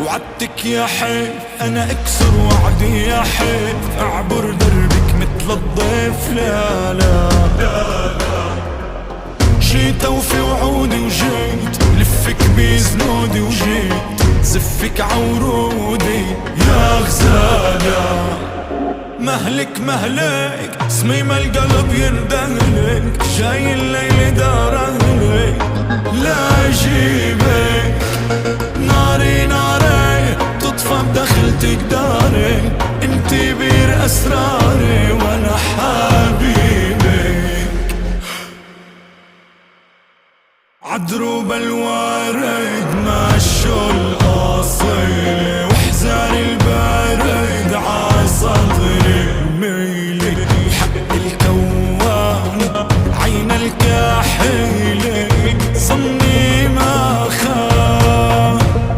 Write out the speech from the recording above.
وعدتك يا حيف انا اكسر وعدي يا حيف، اعبر دربك مثل الضيف. لا لا جيت اوفي وعودي وجيت لفك بزنودي وجيت زفك عورودي يا غزالة. مهلك مهلك صميم القلب يندهلك، جاي الليل دار اهلك لا اجيبك. ناري ناري تطفى بدخلتك داري، انتي بير اسراري وانا حالي